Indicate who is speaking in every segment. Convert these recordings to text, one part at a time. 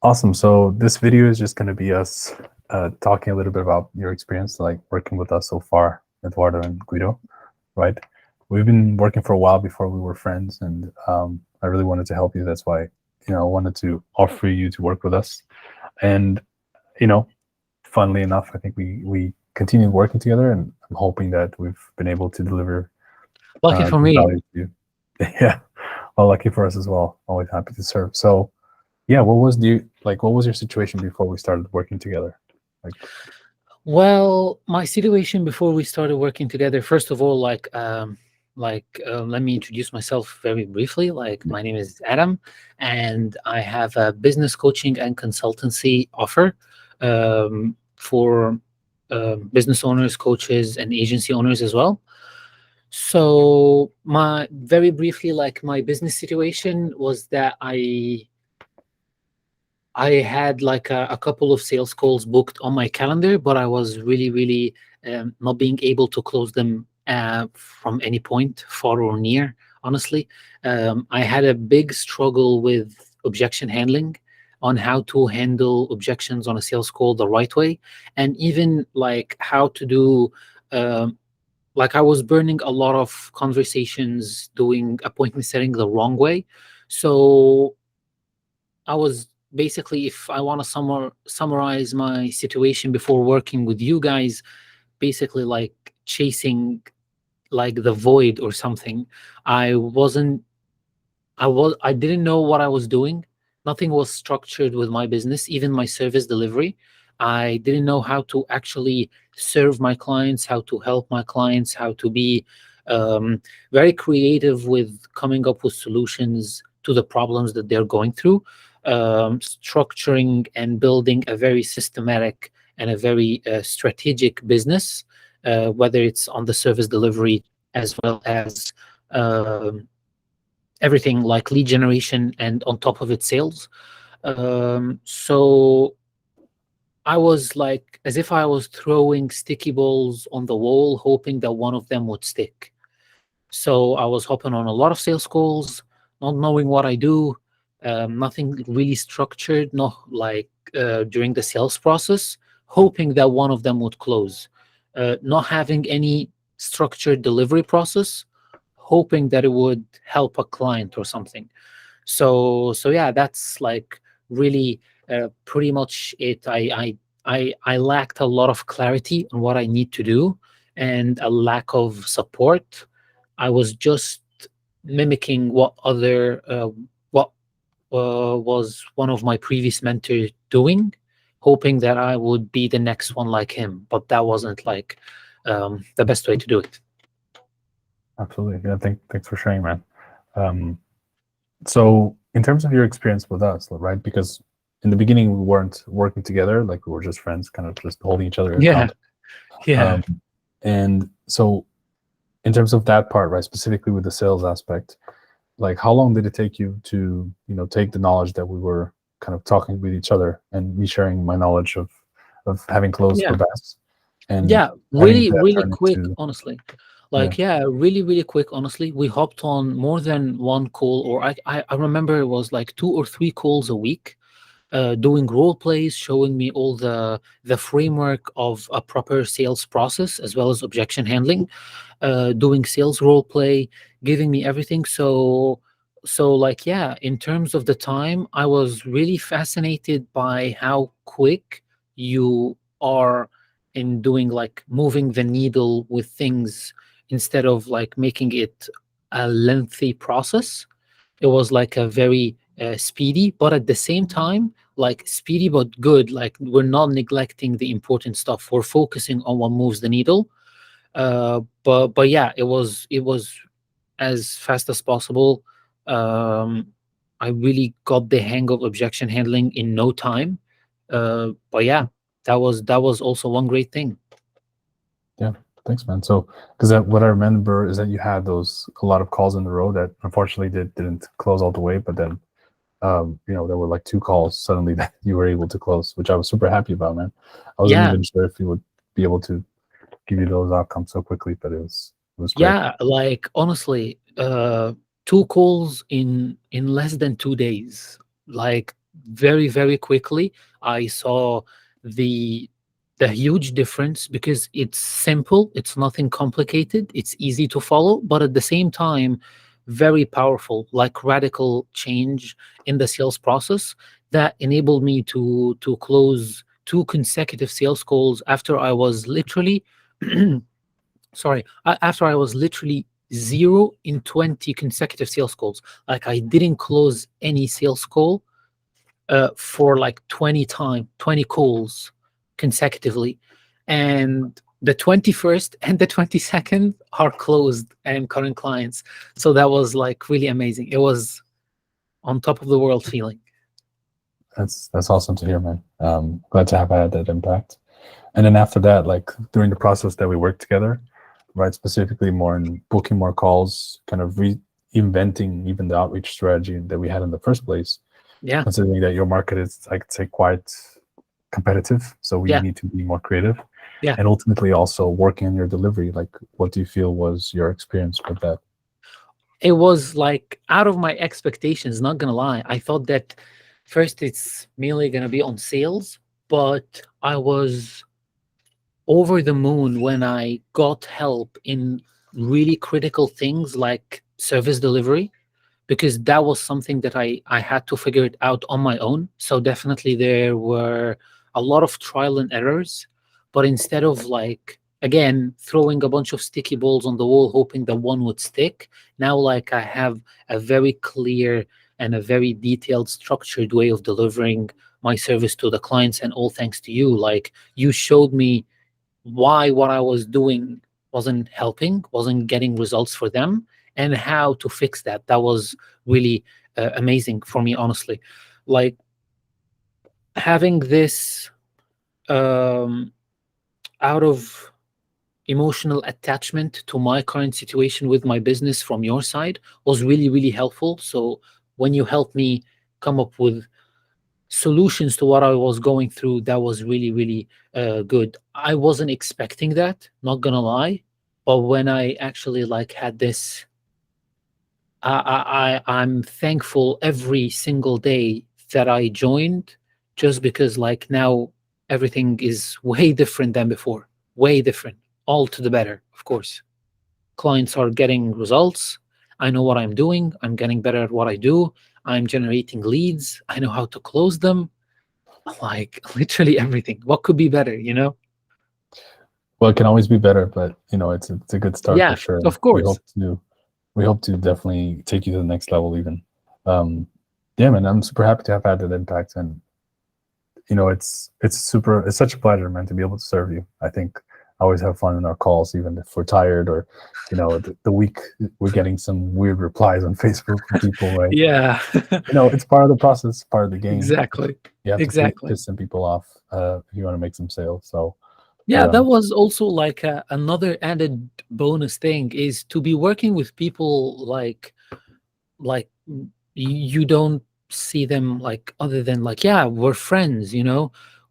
Speaker 1: Awesome. So this video is just going to be us talking a little bit about your experience, like working with us so far, Eduardo and Guido, right? We've been working for a while before we were friends, and I really wanted to help you. That's why, I wanted to offer you to work with us. And, you know, funnily enough, I think we continued working together, and I'm hoping that we've been able to deliver
Speaker 2: Lucky for
Speaker 1: good
Speaker 2: me.
Speaker 1: value to you. Yeah, well, lucky for us as well. Always happy to serve. So, yeah, what was your situation before we started working together? Like,
Speaker 2: Well, my situation before we started working together, first of all, let me introduce myself very briefly. Like,
Speaker 1: yeah,
Speaker 2: my name is Adam, and I have a business coaching and consultancy offer for business owners, coaches, and agency owners as well. So, my very briefly, like my business situation was that I had like a couple of sales calls booked on my calendar, but I was really not being able to close them from any point, far or near. Honestly, I had a big struggle with objection handling, on how to handle objections on a sales call the right way, and even like how to do. Like I was burning a lot of conversations doing appointment setting the wrong way. So I was basically, if I want to summarize my situation before working with you guys, basically like chasing like the void or something. I wasn't, I didn't know what I was doing. Nothing was structured with my business, even my service delivery. I didn't know how to actually serve my clients, how to help my clients, how to be um, very creative with coming up with solutions to the problems that they're going through, structuring and building a very systematic and a very strategic business, whether it's on the service delivery as well as um, everything like lead generation, and on top of it sales. So I was like as if I was throwing sticky balls on the wall, hoping that one of them would stick. So I was hopping on a lot of sales calls, not knowing what I do, nothing really structured, not like during the sales process, hoping that one of them would close, not having any structured delivery process, hoping that it would help a client or something. So yeah, that's like really pretty much it. I lacked a lot of clarity on what I need to do, and a lack of support. I was just mimicking what was one of my previous mentors doing, hoping that I would be the next one like him. But that wasn't like the best way to do it.
Speaker 1: absolutely. Yeah, thanks for sharing, man. Um, so, in terms of your experience with us, right? Because in the beginning we weren't working together; like we were just friends, kind of just holding each other
Speaker 2: Yeah,
Speaker 1: accountable.
Speaker 2: yeah.
Speaker 1: Um, and so, in terms of that part, right, specifically with the sales aspect, like how long did it take you to take the knowledge that we were kind of talking with each other, and me sharing my knowledge of having closed for
Speaker 2: Yeah.
Speaker 1: Bass, and
Speaker 2: Yeah,
Speaker 1: having
Speaker 2: really,
Speaker 1: that
Speaker 2: really
Speaker 1: turn
Speaker 2: quick,
Speaker 1: into,
Speaker 2: honestly.
Speaker 1: yeah,
Speaker 2: Like, yeah, really quick, honestly. We hopped on more than one call, or I remember it was like 2 or 3 calls a week, doing role plays, showing me all the framework of a proper sales process as well as objection handling, doing sales role play, giving me everything. So like yeah, in terms of the time, I was really fascinated by how quick you are in doing like moving the needle with things, instead of like making it a lengthy process. It was like a very speedy, but at the same time like speedy but good. Like we're not neglecting the important stuff, we're focusing on what moves the needle. But yeah, it was as fast as possible. um I really got the hang of objection handling in no time. But yeah, that was also one great thing.
Speaker 1: yeah. Thanks, man. So, because what I remember is that you had those a lot of calls in the row that unfortunately didn't close all the way, but then there were like two calls suddenly that you were able to close, which I was super happy about, man. I wasn't
Speaker 2: Yeah,
Speaker 1: even sure if you would be able to give you those outcomes so quickly, but it was great.
Speaker 2: yeah, like honestly, 2 calls in less than 2 days. Like very, very quickly I saw the huge difference, because it's simple, it's nothing complicated, it's easy to follow, but at the same time very powerful, like radical change in the sales process that enabled me to close two consecutive sales calls after I was literally sorry, after I was literally 0 in 20 consecutive sales calls. Like, I didn't close any sales call for like 20 calls consecutively. And the 21st and the 22nd are closed and current clients. So that was like really amazing. It was on top of the world feeling.
Speaker 1: That's awesome to hear, man. Glad to have had that impact. And then after that, like during the process that we worked together, right, specifically more in booking more calls, kind of reinventing even the outreach strategy that we had in the first place,
Speaker 2: Yeah.
Speaker 1: considering that your market is, I could say, quite competitive. So we
Speaker 2: Yeah.
Speaker 1: need to be more creative.
Speaker 2: Yeah.
Speaker 1: And ultimately also working on your delivery. Like, what do you feel was your experience with that?
Speaker 2: It was like out of my expectations, not gonna lie. I thought that first it's mainly gonna be on sales, but I was over the moon when I got help in really critical things like service delivery, because that was something that I had to figure it out on my own. So definitely there were a lot of trial and errors, but instead of like again throwing a bunch of sticky balls on the wall hoping that one would stick, now like I have a very clear and a very detailed structured way of delivering my service to the clients, and all thanks to you. Like, you showed me why what I was doing wasn't helping, wasn't getting results for them, and how to fix that. That was really amazing for me, honestly. Like, having this um, out of emotional attachment to my current situation with my business from your side was really, really helpful. So when you helped me come up with solutions to what I was going through, that was really, really good. I wasn't expecting that, not gonna lie, but when I actually like had this, I'm thankful every single day that I joined, just because like now everything is way different than before, way different, all to the better, of course. Clients are getting results. I know what I'm doing. I'm getting better at what I do. I'm generating leads. I know how to close them. Like, literally everything. What could be better, you know?
Speaker 1: Well, it can always be better, but it's a good start for
Speaker 2: Yeah,
Speaker 1: sure.
Speaker 2: of
Speaker 1: We
Speaker 2: course.
Speaker 1: hope to definitely take you to the next level even. Yeah, man, I'm super happy to have had that impact. And it's such a pleasure, man, to be able to serve you. I think I always have fun in our calls, even if we're tired, or the week we're getting some weird replies on Facebook from people, right?
Speaker 2: Yeah,
Speaker 1: It's part of the process, part of the game.
Speaker 2: exactly.
Speaker 1: You have to
Speaker 2: Exactly.
Speaker 1: piss some people off if you want to make some sales. So,
Speaker 2: Yeah,
Speaker 1: but
Speaker 2: that was also like another added bonus thing, is to be working with people like you don't see them like other than like, yeah, we're friends,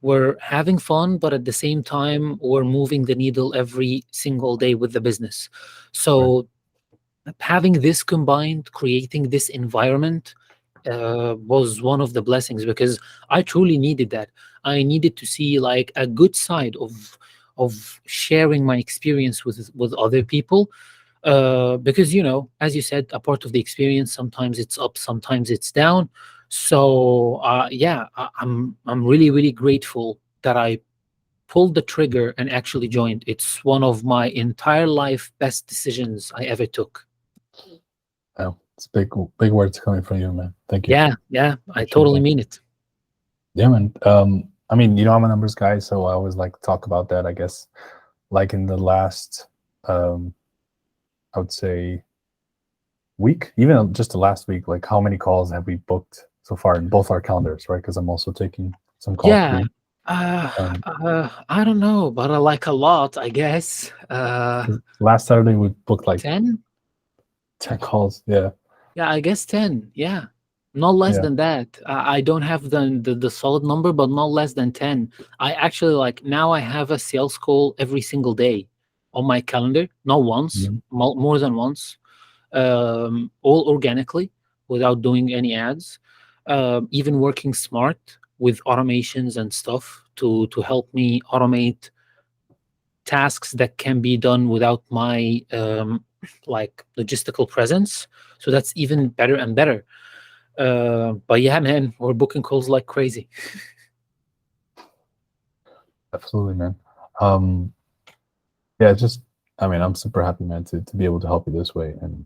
Speaker 2: we're having fun, but at the same time we're moving the needle every single day with the business.
Speaker 1: right.
Speaker 2: So having this combined, creating this environment was one of the blessings, because I truly needed that. I needed to see like a good side of sharing my experience with other people, because as you said, a part of the experience, sometimes it's up, sometimes it's down. So yeah, I'm really, really grateful that I pulled the trigger and actually joined. It's one of my entire life best decisions I ever took.
Speaker 1: Oh, it's big words coming from you, man. Thank you.
Speaker 2: Yeah, I
Speaker 1: Appreciate
Speaker 2: totally
Speaker 1: that.
Speaker 2: mean it.
Speaker 1: Yeah, man. I mean, I'm a numbers guy, so I always like to talk about that. I guess, like in the last, I would say week, even just the last week, like how many calls have we booked so far in both our calendars, right? Because I'm also taking some calls for
Speaker 2: Yeah.
Speaker 1: you. Um,
Speaker 2: I don't know, but I like a lot, I guess.
Speaker 1: 'Cause last Saturday we booked like
Speaker 2: 10?
Speaker 1: 10 calls. Yeah,
Speaker 2: Yeah, I guess 10. Yeah. Not less
Speaker 1: yeah.
Speaker 2: than that. I don't have the solid number, but not less than 10. I actually like now I have a sales call every single day on my calendar, not once,
Speaker 1: Mhm.
Speaker 2: more than once, all organically without doing any ads. even working smart with automations and stuff to help me automate tasks that can be done without my like logistical presence. So that's even better and better. But yeah, man, we're booking calls like crazy.
Speaker 1: Absolutely, man. Um, yeah, just I mean, I'm super happy, man, to be able to help you this way, and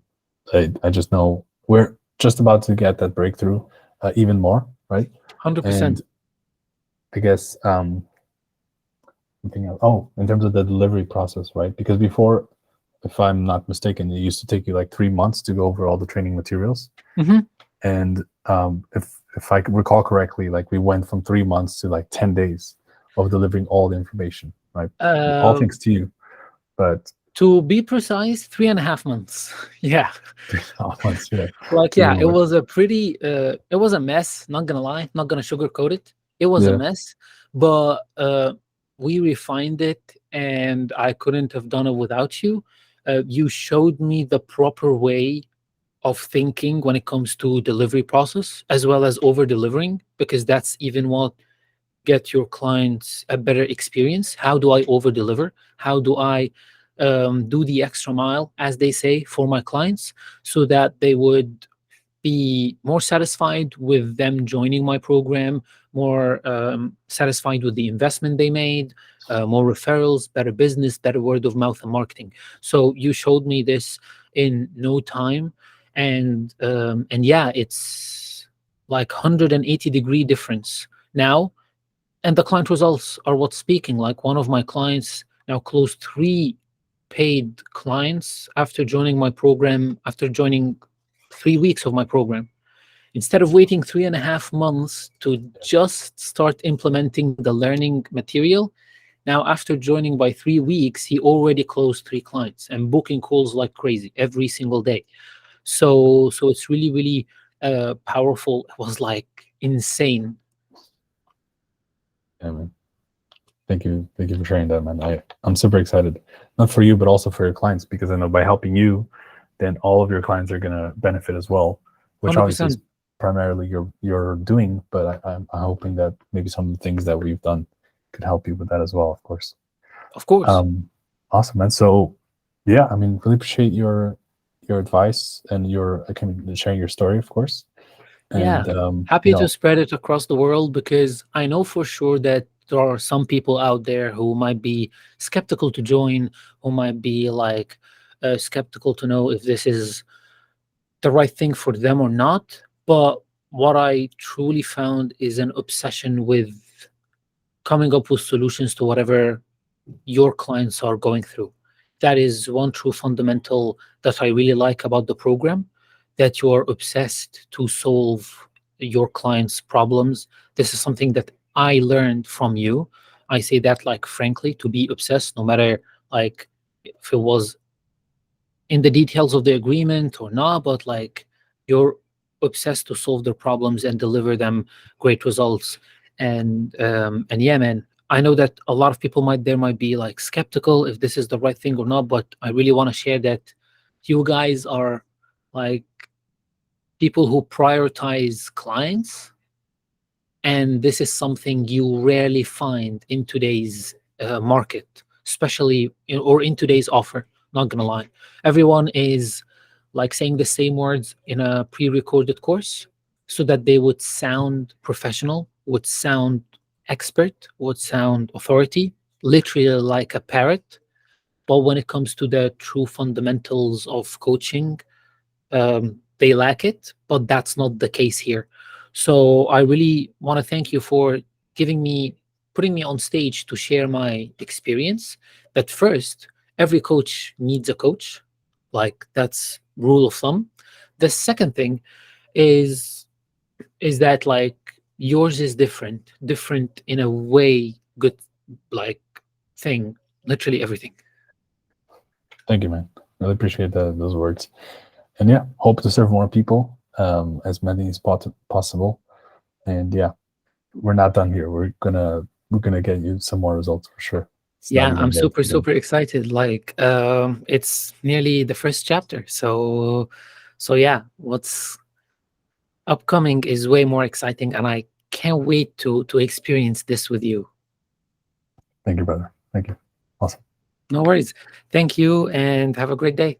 Speaker 1: I just know we're just about to get that breakthrough even more, right?
Speaker 2: 100%.
Speaker 1: And I guess something else. Oh, in terms of the delivery process, right? Because before, if I'm not mistaken, it used to take you like 3 months to go over all the training materials.
Speaker 2: Mm-hmm.
Speaker 1: And if I recall correctly, like we went from 3 months to like 10 days of delivering all the information, right? All thanks to you. But
Speaker 2: To be precise, 3.5 months. Yeah.
Speaker 1: 3.5 months, yeah.
Speaker 2: Like, yeah,
Speaker 1: Even
Speaker 2: it
Speaker 1: worse.
Speaker 2: was a pretty, it was a mess, not gonna lie, not gonna sugarcoat it. It was a
Speaker 1: Yeah.
Speaker 2: mess, but we refined it, and I couldn't have done it without you. You showed me the proper way of thinking when it comes to delivery process, as well as over delivering, because that's even what get your clients a better experience. How do I over deliver? How do I do the extra mile, as they say, for my clients, so that they would be more satisfied with them joining my program, more satisfied with the investment they made, more referrals, better business, better word of mouth and marketing. So you showed me this in no time, and yeah, it's like 180-degree difference now, and the client results are what's speaking. Like, one of my clients now closed 3 paid clients after joining my program, after joining 3 weeks of my program. Instead of waiting 3.5 months to just start implementing the learning material, now after joining by 3 weeks, he already closed 3 clients and booking calls like crazy every single day. So it's really, really powerful. It was like insane.
Speaker 1: Yeah, man. Thank you for sharing that, man. I'm super excited, not for you, but also for your clients, because I know by helping you, then all of your clients are gonna benefit as well, which obviously is
Speaker 2: 100%.
Speaker 1: primarily you're doing. But I'm hoping that maybe some of the things that we've done could help you with that as well, of course.
Speaker 2: Of course.
Speaker 1: Awesome, man. So yeah, I mean, really appreciate your advice and your sharing your story, of course.
Speaker 2: Yeah.
Speaker 1: And
Speaker 2: Happy to spread it across the world, because I know for sure that there are some people out there who might be skeptical to join, who might be like skeptical to know if this is the right thing for them or not. But what I truly found is an obsession with coming up with solutions to whatever your clients are going through. That is one true fundamental that I really like about the program, that you are obsessed to solve your clients' problems. This is something that I learned from you. I say that like frankly, to be obsessed, no matter like if it was in the details of the agreement or not, but like you're obsessed to solve their problems and deliver them great results. And yeah, man, I know that a lot of people might be like skeptical if this is the right thing or not, but I really want to share that you guys are like people who prioritize clients, and this is something you rarely find in today's market, especially or in today's offer. Not gonna lie, everyone is like saying the same words in a pre-recorded course, so that they would sound professional, would sound expert, would sound authority, literally like a parrot. But when it comes to the true fundamentals of coaching, they lack it, but that's not the case here. So I really want to thank you for putting me on stage to share my experience. That first, every coach needs a coach, like that's rule of thumb. The second thing is that like yours is different in a way good, like thing, literally everything.
Speaker 1: thank you, man. Really appreciate those words. And yeah, hope to serve more people, as many as possible. And yeah, we're not done here. We're gonna get you some more results for sure. It's not
Speaker 2: Yeah,
Speaker 1: even
Speaker 2: I'm
Speaker 1: done.
Speaker 2: super excited. Like, it's nearly the first chapter. So yeah, Upcoming is way more exciting, and I can't wait to experience this with you.
Speaker 1: Thank you, brother. Thank you. Awesome.
Speaker 2: No worries. Thank you, and have a great day.